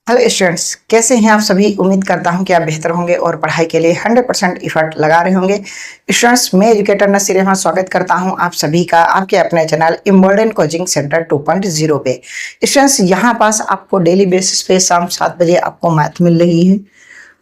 Hello students, कैसे हैं आप सभी। उम्मीद करता हूं कि आप बेहतर होंगे और पढ़ाई के लिए 100% इफर्ट लगा रहे होंगे। स्टूडेंट्स, मैं एजुकेटर नसीर अहमद स्वागत करता हूं आप सभी का आपके अपने चैनल इम्बोल्डन कोचिंग सेंटर 2.0 पे। स्टूडेंट्स, यहां पास आपको डेली बेसिस पे शाम 7 बजे आपको मैथ मिल रही है।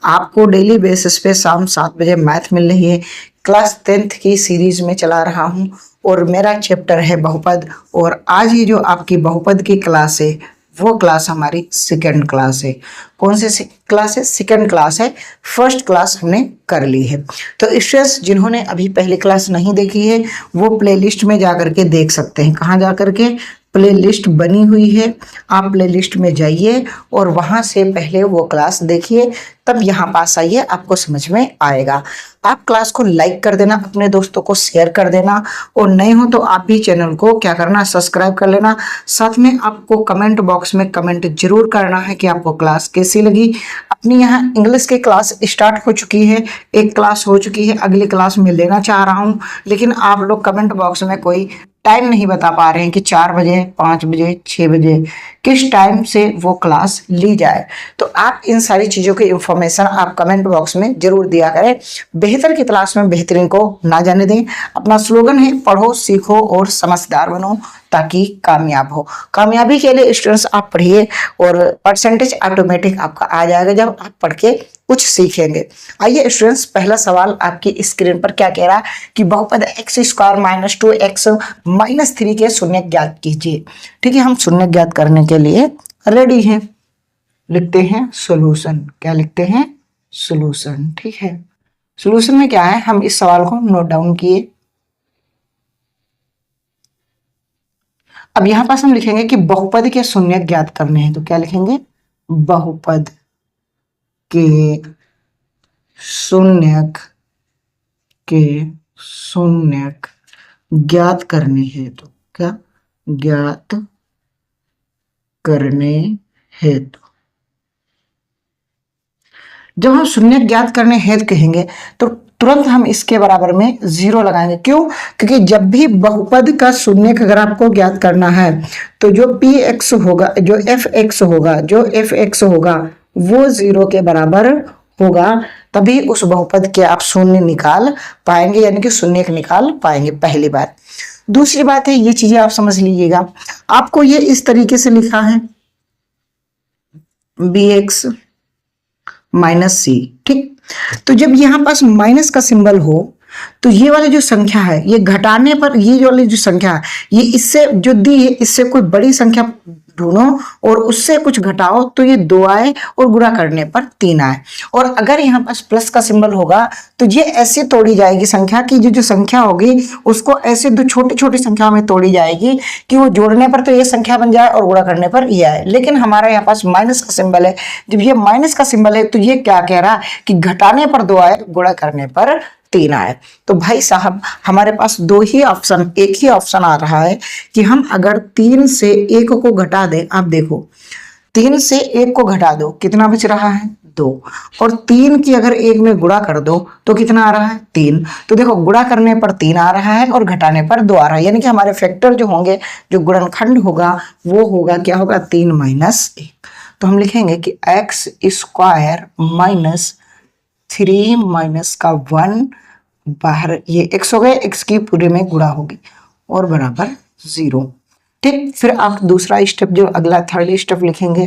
आपको डेली बेसिस पे शाम 7 बजे मैथ मिल रही है। क्लास 10th की सीरीज में चला रहा हूं और मेरा चैप्टर है बहुपद। और आज ये जो आपकी बहुपद की क्लास है वो क्लास हमारी सेकंड क्लास है। कौन से क्लास है? सेकंड क्लास है। फर्स्ट क्लास हमने कर ली है। तो स्टूडेंट्स, जिन्होंने अभी पहली क्लास नहीं देखी है वो प्लेलिस्ट में जा करके देख सकते हैं। कहाँ जा करके? प्लेलिस्ट बनी हुई है, आप प्लेलिस्ट में जाइए और वहां से पहले वो क्लास देखिए, तब यहाँ पास आइए, आपको समझ में आएगा। आप क्लास को लाइक कर देना, अपने दोस्तों को शेयर कर देना, और नए हो तो आप भी चैनल को क्या करना, सब्सक्राइब कर लेना। साथ में आपको कमेंट बॉक्स में कमेंट जरूर करना है कि आपको क्लास कैसी लगी। अपनी यहाँ इंग्लिश की क्लास स्टार्ट हो चुकी है, एक क्लास हो चुकी है, अगली क्लास में लेना चाह रहा हूँ, लेकिन आप लोग कमेंट बॉक्स में कोई टाइम नहीं बता पा रहे हैं कि 4 बजे, 5 बजे, 6 बजे किस टाइम से वो क्लास ली जाए। तो आप इन सारी चीज़ों की इंफॉर्मेशन आप कमेंट बॉक्स में जरूर दिया करें। बेहतर की तलाश में बेहतरीन को ना जाने दें। अपना स्लोगन है, पढ़ो, सीखो और समझदार बनो ताकि कामयाब हो। कामयाबी के लिए स्टूडेंट्स आप पढ़िए और परसेंटेज ऑटोमेटिक आपका आ जाएगा जब आप पढ़ के कुछ सीखेंगे। आइए स्टूडेंट्स, पहला सवाल आपकी स्क्रीन पर क्या कह रहा है कि बहुपद x² - 2x - 3 के शून्य ज्ञात कीजिए। ठीक है, हम शून्य ज्ञात करने के लिए रेडी हैं। लिखते हैं सॉल्यूशन। क्या लिखते हैं? सॉल्यूशन। ठीक है, सॉल्यूशन में क्या है, हम इस सवाल को नोट डाउन किए। अब यहां पास हम लिखेंगे कि बहुपद के शून्य ज्ञात करने हैं, तो क्या लिखेंगे? बहुपद के शून्यक ज्ञात करने हैं। तो क्या? ज्ञात करने हेतु। जब हम शून्य ज्ञात करने हेतु कहेंगे तो तुरंत हम इसके बराबर में 0 लगाएंगे। क्यों? क्योंकि जब भी बहुपद का शून्यक अगर आपको ज्ञात करना है तो जो px होगा, जो fx होगा वो 0 के बराबर होगा, तभी उस बहुपद के आप शून्य निकाल पाएंगे, यानी कि शून्यक निकाल पाएंगे। पहली बात। दूसरी बात है, ये चीजें आप समझ लीजिएगा। आपको ये इस तरीके से लिखा है bx - c। ठीक, तो जब यहां पास माइनस का सिंबल हो तो ये वाली जो संख्या है, ये घटाने पर ये वाली जो संख्या है, ये इससे जो दी है इससे कोई बड़ी संख्या ढूंढो और उससे कुछ घटाओ तो ये 2 आए और गुणा करने पर 3 आए। और अगर यहाँ पास प्लस का सिंबल होगा तो ये ऐसे तोड़ी जाएगी संख्या की, जो संख्या होगी उसको ऐसे 2 छोटी छोटी संख्या में तोड़ी जाएगी कि वो जोड़ने पर तो ये संख्या बन जाए और गुणा करने पर ये आए। लेकिन हमारा यहाँ पास माइनस का सिंबल है। जब ये माइनस का सिंबल है तो ये क्या कह रहा है कि घटाने पर 2 आए, गुणा करने पर 3 आए। तो भाई साहब, हमारे पास एक ही ऑप्शन आ रहा है कि हम अगर 3 से 1 को घटा दें। आप देखो, 3 से 1 को घटा दो, कितना बच रहा है? 2। और 3 की अगर 1 में गुणा कर दो तो कितना आ रहा है? 3। तो देखो, गुणा करने पर 3 आ रहा है और घटाने पर 2 आ रहा है, यानी कि हमारे फैक्टर जो होंगे, जो गुणनखंड होगा वो होगा, क्या होगा? 3 - 1। तो हम लिखेंगे कि x² - 3 - 1 बाहर, ये x हो गए, x की पूरे में गुणा होगी और बराबर 0। ठीक, फिर आप दूसरा स्टेप, जो अगला थर्ड स्टेप लिखेंगे,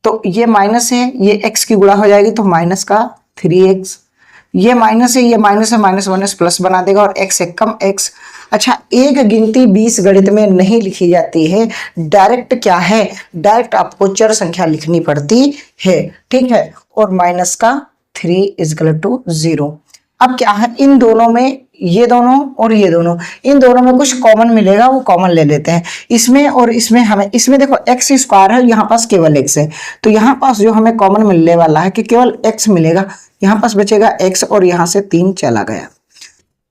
तो ये माइनस है, ये x की गुणा हो जाएगी तो माइनस का 3x, ये माइनस है, ये माइनस है, माइनस प्लस बना देगा और x एक कम x। अच्छा, एक गिनती 20 गणित में नहीं लिखी जाती है, डायरेक्ट क्या है, डायरेक्ट आपको चर संख्या लिखनी पड़ती है। ठीक है, और माइनस का 3 = 0। अब क्या है, इन दोनों में, ये दोनों और ये दोनों, इन दोनों में कुछ कॉमन मिलेगा, वो कॉमन ले लेते हैं। इसमें और इसमें हमें, इसमें देखो x² है, यहाँ पास केवल x है, तो यहाँ पास जो हमें कॉमन मिलने वाला है कि केवल x मिलेगा, यहाँ पास बचेगा x और यहाँ से 3 चला गया।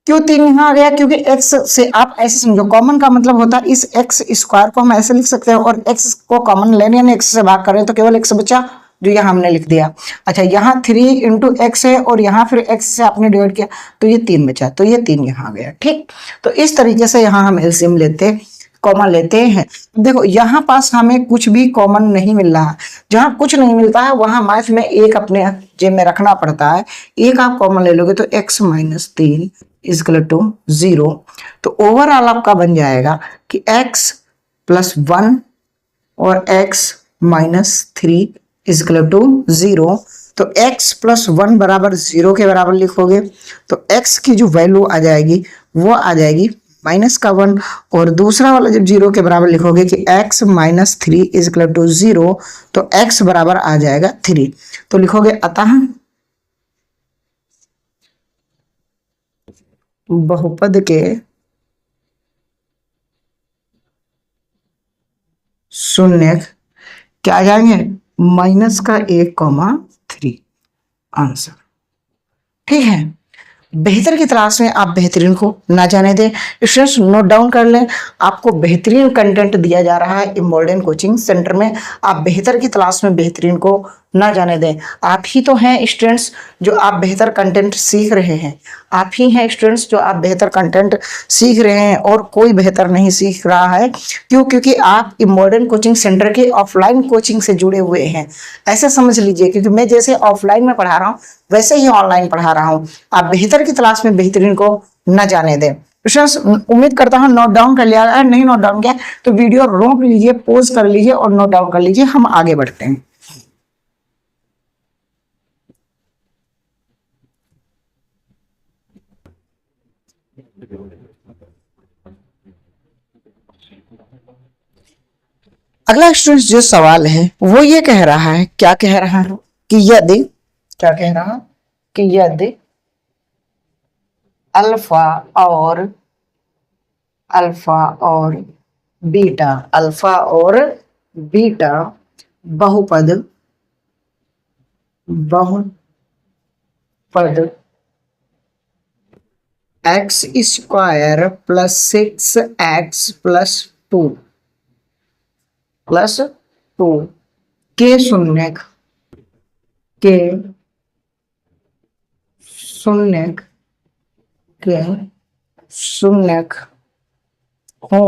क्यों 3 यहाँ आ गया? क्योंकि x से आप ऐसे समझो, कॉमन का मतलब होता है इस x² को हम ऐसे लिख सकते हैं और x को कॉमन लेने यानी x से भाग करें तो केवल x बचा, जो यहाँ हमने लिख दिया। अच्छा, यहाँ 3 × x है और यहाँ फिर x से आपने डिवाइड किया तो ये 3 बचा, तो ये 3 यहाँ आ गया। ठीक, तो इस तरीके से यहाँ हम एलसीएम लेते कॉमन लेते हैं। देखो यहाँ पास हमें कुछ भी कॉमन नहीं मिल रहा। जहाँ कुछ नहीं मिलता है वहां मैथ में एक अपने जेब में रखना पड़ता है। एक आप कॉमन ले लोगे तो x माइनस 3 इजकल टू 0। तो ओवरऑल आपका बन जाएगा कि x प्लस 1 और x माइनस 3 इजकल टू 0। तो x प्लस 1 बराबर 0 के बराबर लिखोगे तो x की जो वैल्यू आ जाएगी वो आ जाएगी माइनस का 1। और दूसरा वाला जब 0 के बराबर लिखोगे कि x माइनस 3 इजकल टू 0 तो x बराबर आ जाएगा 3। तो लिखोगे अतः बहुपद के शून्य क्या आ जाएंगे माइनस का 1,3 आंसर। ठीक है, बेहतर की तलाश में आप बेहतरीन को ना जाने दें। स्टूडेंट्स नोट डाउन कर लें, आपको बेहतरीन कंटेंट दिया जा रहा है इम्बोल्डन कोचिंग सेंटर में। आप बेहतर की तलाश में बेहतरीन को ना जाने दें। आप ही तो हैं स्टूडेंट्स जो आप बेहतर कंटेंट सीख रहे हैं। आप ही हैं स्टूडेंट्स जो आप बेहतर कंटेंट सीख रहे हैं और कोई बेहतर नहीं सीख रहा है। क्यों? क्योंकि आप इम्बोल्डन कोचिंग सेंटर के ऑफलाइन कोचिंग से जुड़े हुए हैं। ऐसे समझ लीजिए, क्योंकि मैं जैसे ऑफलाइन में पढ़ा रहा हूँ वैसे ही ऑनलाइन पढ़ा रहा हूँ। आप बेहतर की तलाश में बेहतरीन को न जाने दें। स्टूडेंट्स उम्मीद करता हूँ नोट डाउन कर लिया। अगर नहीं नोट डाउन किया तो वीडियो रोक लीजिए, पॉज कर लीजिए और नोट डाउन कर लीजिए। हम आगे बढ़ते हैं। अगला स्टूडेंट जो सवाल है वो ये कह रहा है, क्या कह रहा है कि यदि, क्या कह रहा है कि यदि अल्फा और बीटा बहुपद x square plus 6x plus 2 के शून्यक हो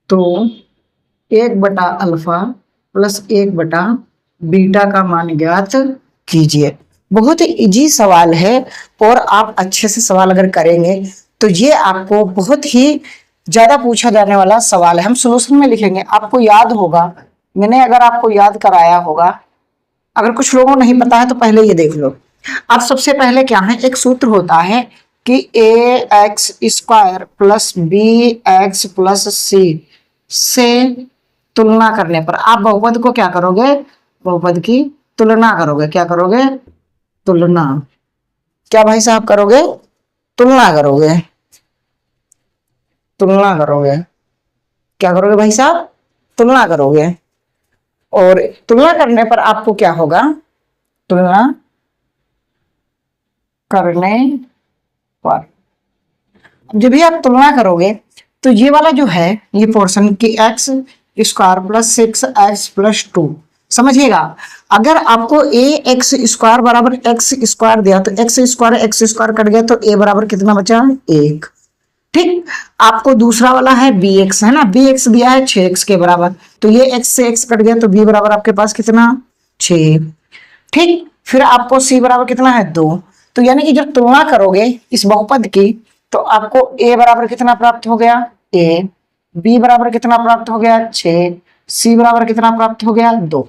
तो 1 बटा अल्फा प्लस 1 बटा बीटा का मान ज्ञात कीजिए। बहुत ही इजी सवाल है और आप अच्छे से सवाल अगर करेंगे तो ये आपको बहुत ही ज्यादा पूछा जाने वाला सवाल है। हम सोल्यूशन में लिखेंगे, आपको याद होगा, मैंने अगर आपको याद कराया होगा। अगर कुछ लोगों को नहीं पता है तो पहले ये देख लो। अब सबसे पहले क्या है, एक सूत्र होता है कि ax square plus bx plus c से तुलना करने पर आप बहुपद को क्या करोगे, बहुपद की तुलना करोगे। क्या करोगे? तुलना। क्या भाई साहब करोगे? तुलना करोगे। तुलना करोगे। क्या करोगे भाई साहब? तुलना करोगे। और तुलना करने पर आपको क्या होगा, तुलना करने पर जब भी आप तुलना करोगे तो ये वाला जो है ये पोर्शन की x square plus 6x plus 2 समझिएगा। अगर आपको ए एक्स स्क्वायर बराबर एक्स स्क्वायर दिया तो एक्स स्क्वायर कट गया तो ए बराबर कितना बचा? 1। ठीक, आपको दूसरा वाला है बी एक्स, है ना, बी एक्स दिया है 6x के बराबर, तो ये x से x कट गया तो b बराबर आपके पास कितना? 6। ठीक, फिर आपको c बराबर कितना है? 2। तो यानी कि जब तुलना करोगे इस बहुपद की तो आपको a बराबर कितना प्राप्त हो गया? a। b बराबर कितना प्राप्त हो गया? 6। c बराबर कितना प्राप्त हो गया? 2।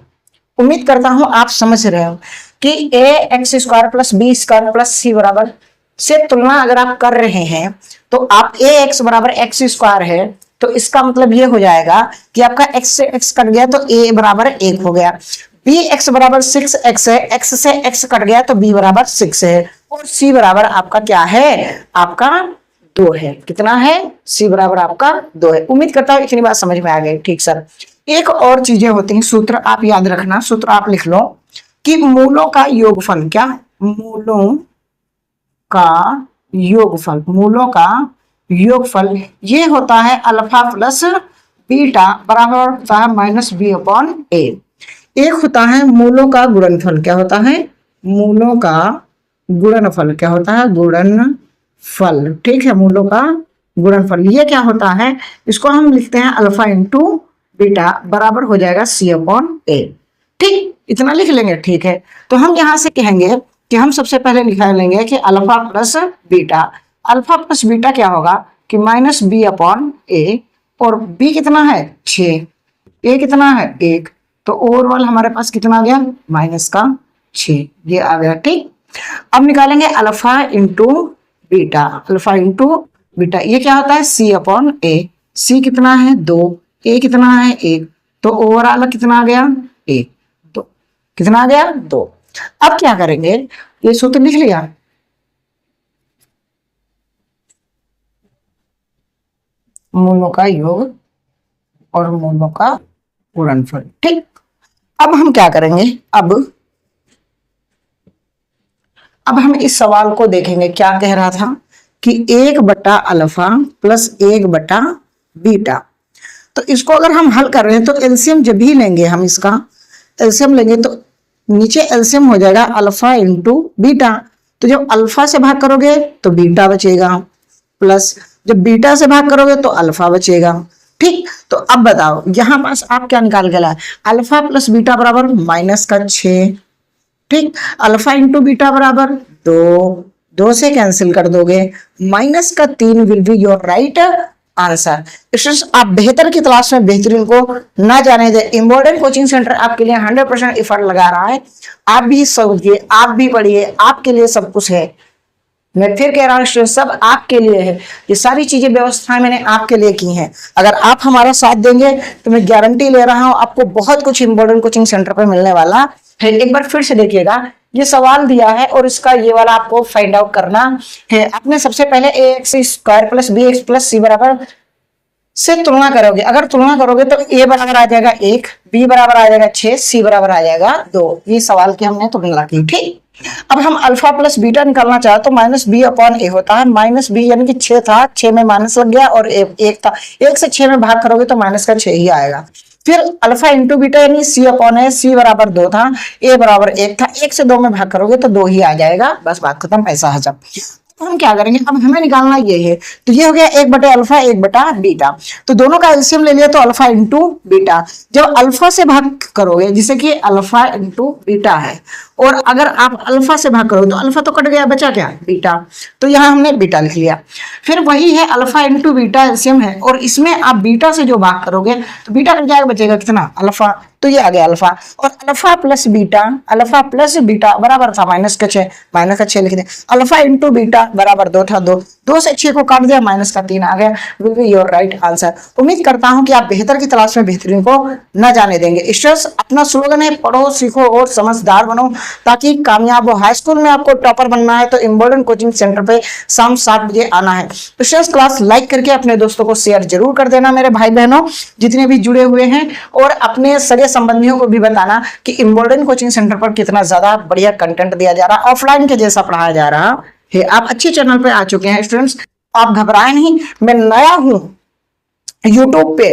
उम्मीद करता हूं आप समझ रहे हो कि a x square plus b square plus c बराबर से तुलना अगर आप कर रहे हैं तो आप a एक्स बराबर एक्स स्क्वायर है तो इसका मतलब ये हो जाएगा कि आपका x से x कट गया तो a बराबर 1 हो गया। b एक्स बराबर 6x है, x से x कट गया तो b बराबर 6 है और c बराबर आपका क्या है? आपका 2 है। कितना है? c बराबर आपका 2 है। उम्मीद करता हूं इतनी बात समझ में आ गई। ठीक सर, एक और चीजें होती हैं, सूत्र आप याद रखना, सूत्र आप लिख लो कि मूलों का योगफल, क्या? मूलों का योगफल ये होता है अल्फा प्लस बीटा बराबर होता है माइनस बी अपॉन ए। एक होता है मूलों का गुणनफल। क्या होता है? मूलों का गुणनफल। क्या होता है? गुणनफल। फल, ठीक है, मूलों का गुणनफल। ये क्या होता है, इसको हम लिखते हैं अल्फा इंटू बीटा बराबर हो जाएगा सी अपॉन ए। ठीक, इतना लिख लेंगे, ठीक है। तो हम यहां से कहेंगे कि हम सबसे पहले निकाल लेंगे कि alpha plus beta, alpha plus beta क्या होगा कि माइनस बी अपॉन ए, और बी कितना है 6, ए कितना है 1, तो ओवरऑल हमारे पास कितना आ गया माइनस का 6, ये आ गया। ठीक, अब निकालेंगे alpha into beta, alpha into beta ये क्या होता है सी अपॉन ए, सी कितना है 2, ए कितना है 1, तो ओवरऑल कितना आ गया 1, तो कितना आ गया 2। अब क्या करेंगे, ये सूत्र लिख लिया, मूलों का योग और मूलों का गुणनफल। ठीक, अब हम क्या करेंगे, अब हम इस सवाल को देखेंगे, क्या कह रहा था कि 1/अल्फा प्लस 1/बीटा। तो इसको अगर हम हल कर रहे हैं तो एलसीएम जब भी लेंगे, हम इसका एलसीएम लेंगे तो नीचे एलसीएम हो जाएगा अल्फा इंटू बीटा। तो जब अल्फा से भाग करोगे तो बीटा बचेगा, प्लस जब बीटा से भाग करोगे तो अल्फा बचेगा। ठीक, तो अब बताओ यहां पास आप क्या निकाल के लाए, अल्फा प्लस बीटा बराबर माइनस का 6। ठीक, अल्फा इंटू बीटा बराबर 2, 2 से कैंसिल कर दोगे, माइनस का 3 will be your right answer. Students, आप बेहतर की तलाश में बेहतरीन को ना जाने दे, इम्पोर्टेंट कोचिंग सेंटर आपके लिए 100% एफर्ट लगा रहा है। आप भी समझिए, आप भी पढ़िए, आपके लिए सब कुछ है। मैं फिर कह रहा हूँ स्टूडेंट, सब आपके लिए है, ये सारी चीजें व्यवस्थाएं मैंने आपके लिए की हैं। अगर आप हमारा साथ देंगे तो मैं गारंटी ले रहा हूँ आपको बहुत कुछ इंपॉर्टेंट कोचिंग सेंटर पर मिलने वाला है। एक बार फिर से देखिएगा, ये सवाल दिया है और इसका ये वाला आपको फाइंड आउट करना है। आपने सबसे पहले a x square plus b x plus c बराबर से तुलना करोगे, अगर तुलना करोगे तो ए बराबर आ जाएगा 1, बी बराबर आ जाएगा 6, सी बराबर आ जाएगा 2। ये सवाल की हमने तुलना की। ठीक, अब हम अल्फा प्लस बीटा निकालना चाहे तो माइनस बी अपॉन ए होता है, माइनस बी यानी कि 6 था, 6 में माइनस लग गया और 1 था, 1 से 6 में भाग करोगे तो माइनस का 6 ही आएगा। फिर अल्फा इंटू बीटा यानी सी अपॉन ए, सी बराबर 2 था, ए बराबर 1 था, 1 से 2 में भाग करोगे तो 2 ही आ जाएगा, बस बात खत्म, ऐसा हजम। तो हम क्या करेंगे, अब हमें निकालना ये है, तो ये हो गया 1/अल्फा 1/बीटा, तो दोनों का एलसीएम ले लिया तो अल्फा इंटू बीटा। जब अल्फा से भाग करोगे, जिसे कि अल्फा इंटू बीटा है, और अगर आप अल्फा से भाग करोगे तो अल्फा तो कट गया, बचा क्या बीटा, तो यहाँ हमने बीटा लिख लिया। फिर वही है अल्फा इंटू बीटा एलसीएम है, और इसमें आप बीटा से जो भाग करोगे तो बीटा कट जाएगा, बचेगा कितना अल्फा, तो ये आ गया अल्फा। और अल्फा प्लस बीटा बराबर था माइनस का 6, माइनस का 6 लिख दिया, अल्फा इंटू बीटा बराबर 2 था, 2 से 6 को काट दिया, माइनस का 3 आ गया, will be your right answer. उम्मीद करता हूं कि आप बेहतर की तलाश में बेहतरीन को न जाने देंगे। स्टूडेंट्स, अपना स्लोगन है पढ़ो सीखो और समझदार बनो, ताकि कामयाब हो। हाई स्कूल में आपको टॉपर बनना है तो इम्पोर्टेंट कोचिंग सेंटर पे शाम 7 बजे आना है। स्टूडेंट्स, क्लास लाइक करके अपने दोस्तों को शेयर जरूर कर देना, मेरे भाई बहनों जितने भी जुड़े हुए हैं, और अपने सगे संबंधियों को भी बताना कि इम्पोर्टेंट कोचिंग सेंटर पर कितना ज्यादा बढ़िया कंटेंट दिया जा रहा है, ऑफलाइन के जैसा पढ़ाया जा रहा है। आप अच्छे चैनल पे आ चुके हैं स्टूडेंट्स, आप घबराए नहीं, मैं नया हूं यूट्यूब पे,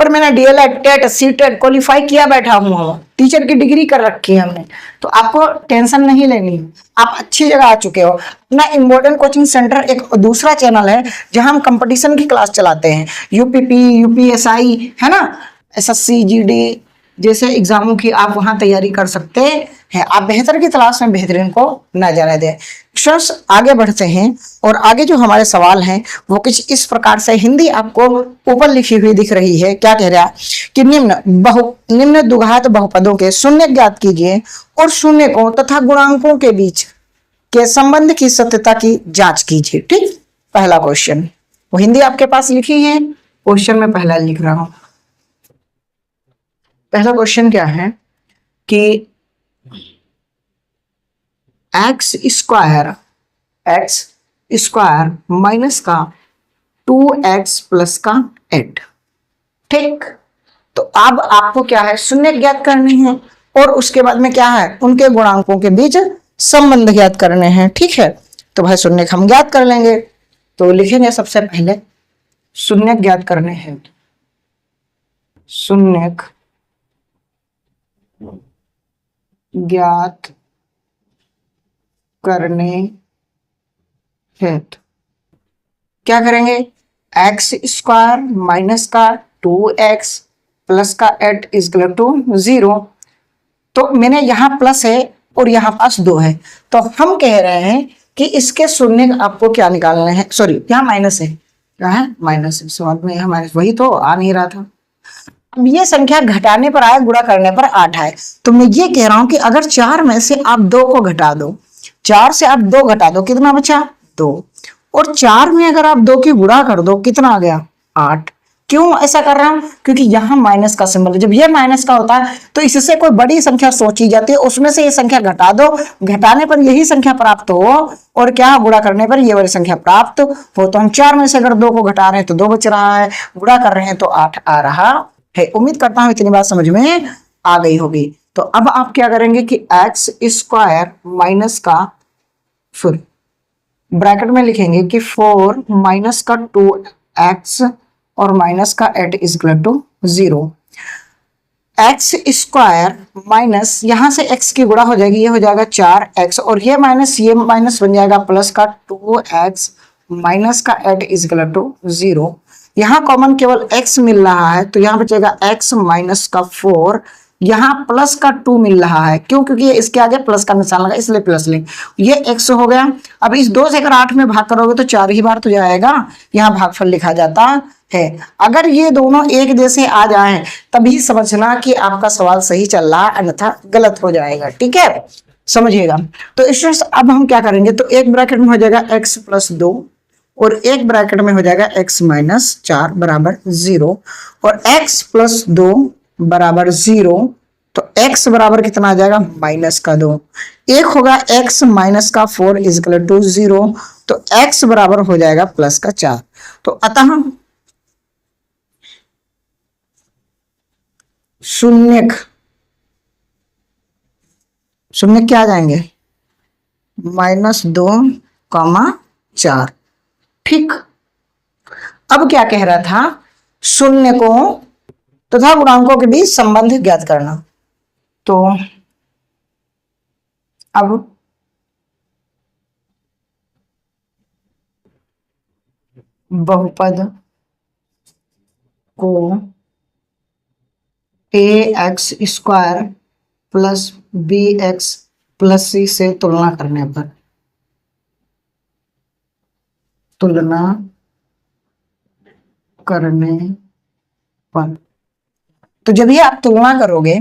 पर मैंने डीएलएड टेट सीटेट क्वालिफाई किया बैठा हूं, हम टीचर की डिग्री कर रखी है हमने, तो आपको टेंशन नहीं लेनी, आप अच्छी जगह आ चुके हो। अपना इम्पोर्टेंट कोचिंग सेंटर एक दूसरा चैनल है जहां हम कंपटीशन की क्लास चलाते हैं, यूपीपी यूपीएसआई है ना, एसएससी जीडी जैसे एग्जामों की आप वहां तैयारी कर सकते हैं। आप बेहतर की तलाश में बेहतरीन को न जाने दें। स्टूडेंट्स, आगे बढ़ते हैं, और आगे जो हमारे सवाल हैं वो कुछ इस प्रकार से, हिंदी आपको ऊपर लिखी हुई दिख रही है। क्या कह रहा है कि निम्न द्विघात बहुपदों के शून्य ज्ञात कीजिए और शून्यकों तथा गुणांकों के बीच के संबंध की सत्यता की जांच कीजिए। ठीक, पहला क्वेश्चन, वो हिंदी आपके पास लिखी है, क्वेश्चन में पहला लिख रहा हूं। पहला क्वेश्चन क्या है कि एक्स स्क्वायर माइनस का 2x प्लस का 8। ठीक, तो अब आपको क्या है, शून्य ज्ञात करनी है, और उसके बाद में क्या है, उनके गुणांकों के बीच संबंध ज्ञात करने हैं। ठीक है, तो भाई शून्य हम ज्ञात कर लेंगे, तो लिखेंगे सबसे पहले शून्य ज्ञात करने हैं, शून्य ज्ञात करने हैं। क्या करेंगे, एक्स स्क्वायर माइनस का 2x प्लस का 8 इज इक्वल टू 0। तो मैंने यहाँ प्लस है और यहाँ पास 2 है, तो हम कह रहे हैं कि इसके शून्य आपको क्या निकालना है, सॉरी यहाँ माइनस है, क्या है माइनस है, समझ में यहाँ माइनस, वही तो आ नहीं रहा था। अब ये संख्या घटाने पर आए, गुणा करने पर 8 आए, तो मैं ये कह रहा हूं कि अगर 4 में से आप 2 को घटा दो, 4 से आप 2 घटा दो, कितना बचा 2, और 4 में अगर आप 2 की गुणा कर दो, कितना आ गया 8। क्यों ऐसा कर रहा हूं, क्योंकि यहाँ माइनस का सिंबल है, जब ये माइनस का होता है तो इससे कोई बड़ी संख्या सोची जाती है, उसमें से ये संख्या घटा दो, घटाने पर यही संख्या प्राप्त हो, और क्या गुणा करने पर ये वाली संख्या प्राप्त हो। तो हम 4 में से अगर 2 को घटा रहे हैं तो 2 बच रहा है, गुणा कर रहे हैं तो 8 आ रहा है। उम्मीद करता हूं इतनी बात समझ में आ गई होगी। तो अब आप क्या करेंगे कि एक्स स्क्वायर माइनस का, फिर ब्रैकेट में लिखेंगे कि 4 माइनस का 2x और माइनस का 8 is equal to 0। X square minus, यहां से x की गुणा हो जाएगी, ये हो जाएगा 4x, और ये माइनस बन जाएगा प्लस का 2x माइनस का 8 इज इक्वल टू 0। यहाँ कॉमन केवल x मिल रहा है, तो यहाँ बचेगा x माइनस का 4, यहाँ प्लस का 2 मिल रहा है, क्यों, क्योंकि ये इसके आगे प्लस का निशान लगा, इसलिए प्लस लें, ये x हो गया। अब इस 2 से अगर 8 में भाग करोगे तो 4 ही बार तो जाएगा, यहाँ भागफल लिखा जाता है। अगर ये दोनों एक जैसे आ जाएं तभी समझना कि आपका सवाल सही चल रहा है, अन्यथा गलत हो जाएगा, ठीक है, समझिएगा। तो स्टूडेंट्स अब हम क्या करेंगे, तो एक ब्रैकेट में हो जाएगा x प्लस 2 और एक ब्रैकेट में हो जाएगा x माइनस 4 बराबर 0, और x प्लस 2 बराबर 0, तो x बराबर कितना आ जाएगा माइनस का 2, एक होगा x माइनस का 4 इज इक्वल टू 0, तो x बराबर हो जाएगा प्लस का 4। तो अतः शून्य क्या आ जाएंगे, -2, 4, ठीक। अब क्या कह रहा था, शून्य को तथा गुणांकों के बीच संबंध ज्ञात करना। तो अब बहुपद को ax square plus bx plus c से तुलना करने पर, तो जब ये आप तुलना करोगे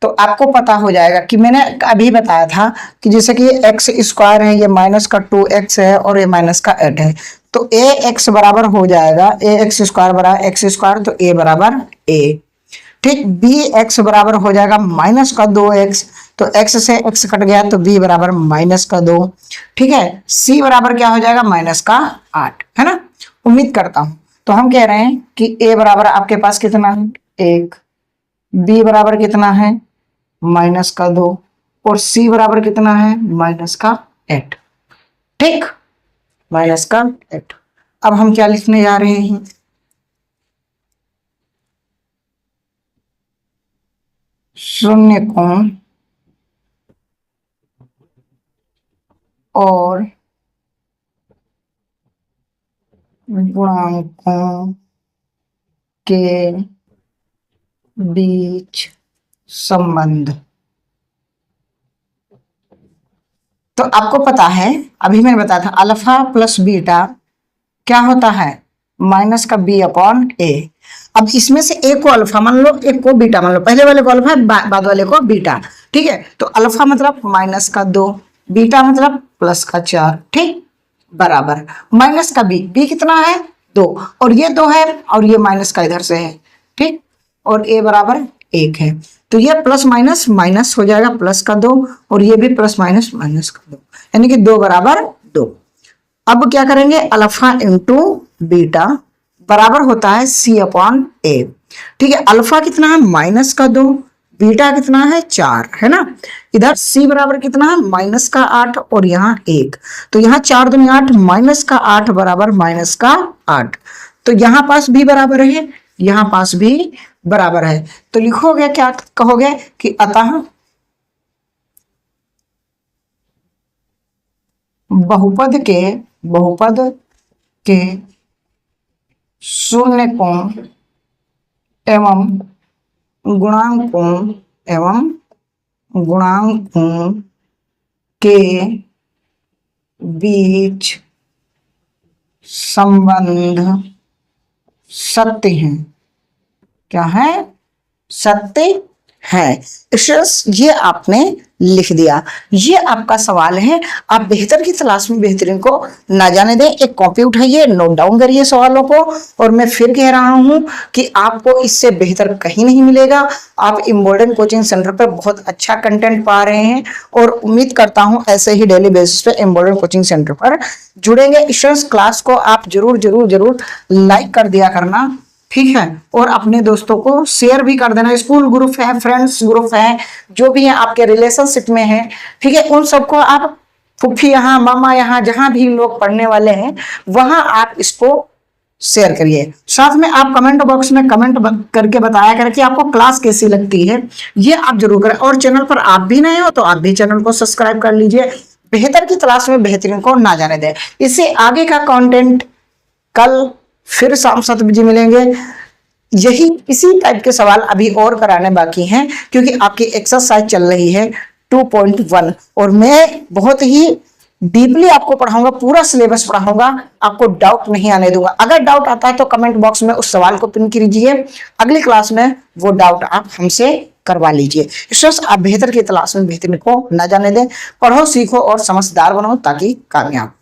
तो आपको पता हो जाएगा कि मैंने अभी बताया था कि जैसे कि एक्स स्क्वायर है, ये माइनस का 2x है और ये माइनस का 8 है, तो ए एक्स बराबर हो जाएगा ए एक्स स्क्वायर बराबर एक्स स्क्वायर, तो ए बराबर ए, ठीक। बी एक्स बराबर हो जाएगा माइनस का 2x, तो x से x कट गया तो b बराबर माइनस का 2, ठीक है। c बराबर क्या हो जाएगा माइनस का 8, है ना। उम्मीद करता हूं, तो हम कह रहे हैं कि a बराबर आपके पास कितना है 1, b बराबर कितना है माइनस का 2, और c बराबर कितना है माइनस का 8, ठीक, माइनस का 8। अब हम क्या लिखने जा रहे हैं, शून्य कोण और गुणांकों के बीच संबंध। तो आपको पता है, अभी मैंने बताया था अल्फा प्लस बीटा क्या होता है माइनस का b अपॉन ए। अब इसमें से एक को अल्फा मान लो, एक को बीटा मान लो, पहले वाले को अल्फा बाद वाले को बीटा, ठीक है। तो अल्फा मतलब माइनस का 2, बीटा मतलब प्लस का 4, ठीक, बराबर माइनस का b कितना है 2, और ये 2 है और ये माइनस का इधर से है, ठीक, और a बराबर 1 है, तो ये प्लस माइनस माइनस हो जाएगा प्लस का 2, और ये भी प्लस माइनस माइनस का 2, यानी कि 2 बराबर 2। अब क्या करेंगे, अल्फा इंटू बीटा बराबर होता है c अपॉन ए, ठीक है। अल्फा कितना है माइनस का 2, बीटा कितना है 4, है ना। इधर c बराबर कितना है माइनस का 8 और यहाँ 1, तो यहाँ 4 दूनी 8, माइनस का 8 बराबर माइनस का 8, तो यहाँ पास भी बराबर है, यहाँ पास भी बराबर है, तो लिखोगे क्या कहोगे कि अतः बहुपद के शून्यकों एवं गुणांकों के बीच संबंध सत्य है। क्या है? सत्य है। ये आपने लिख दिया। ये आपका सवाल है। आप बेहतर की तलाश में बेहतरीन को ना जाने दें। एक कॉपी उठाइए, नोट डाउन करिए सवालों को। और मैं फिर कह रहा हूं कि आपको इससे बेहतर कहीं नहीं मिलेगा। आप इम्बोल्डन कोचिंग सेंटर पर बहुत अच्छा कंटेंट पा रहे हैं और उम्मीद करता हूं ऐसे ही डेली बेसिस पे इम्बोल्डन कोचिंग सेंटर पर जुड़ेंगे। इस क्लास को आप जरूर लाइक कर दिया करना, ठीक है। और अपने दोस्तों को शेयर भी कर देना। स्कूल ग्रुप है, फ्रेंड्स ग्रुप है, जो भी है आपके रिलेशनशिप में है, ठीक है, उन सबको आप फुफी यहाँ, मामा यहाँ, जहां भी लोग पढ़ने वाले हैं वहां आप इसको शेयर करिए। साथ में आप कमेंट बॉक्स में कमेंट करके बताया करें कि आपको क्लास कैसी लगती है। ये आप जरूर करें। और चैनल पर आप भी नए हो तो आप भी चैनल को सब्सक्राइब कर लीजिए। बेहतर की तलाश में बेहतरीन को ना जाने दें। इससे आगे का कंटेंट कल फिर शाम 7 बजे मिलेंगे। यही इसी टाइप के सवाल अभी और कराने बाकी हैं, क्योंकि आपकी एक्सरसाइज चल रही है 2.1 और मैं बहुत ही डीपली आपको पढ़ाऊंगा, पूरा सिलेबस पढ़ाऊंगा, आपको डाउट नहीं आने दूंगा। अगर डाउट आता है तो कमेंट बॉक्स में उस सवाल को पिन कीजिए। अगली क्लास में वो डाउट आप हमसे करवा लीजिए। इसलिए आप बेहतर की तलाश में बेहतरीन को न जाने दें। पढ़ो, सीखो और समझदार बनो ताकि कामयाब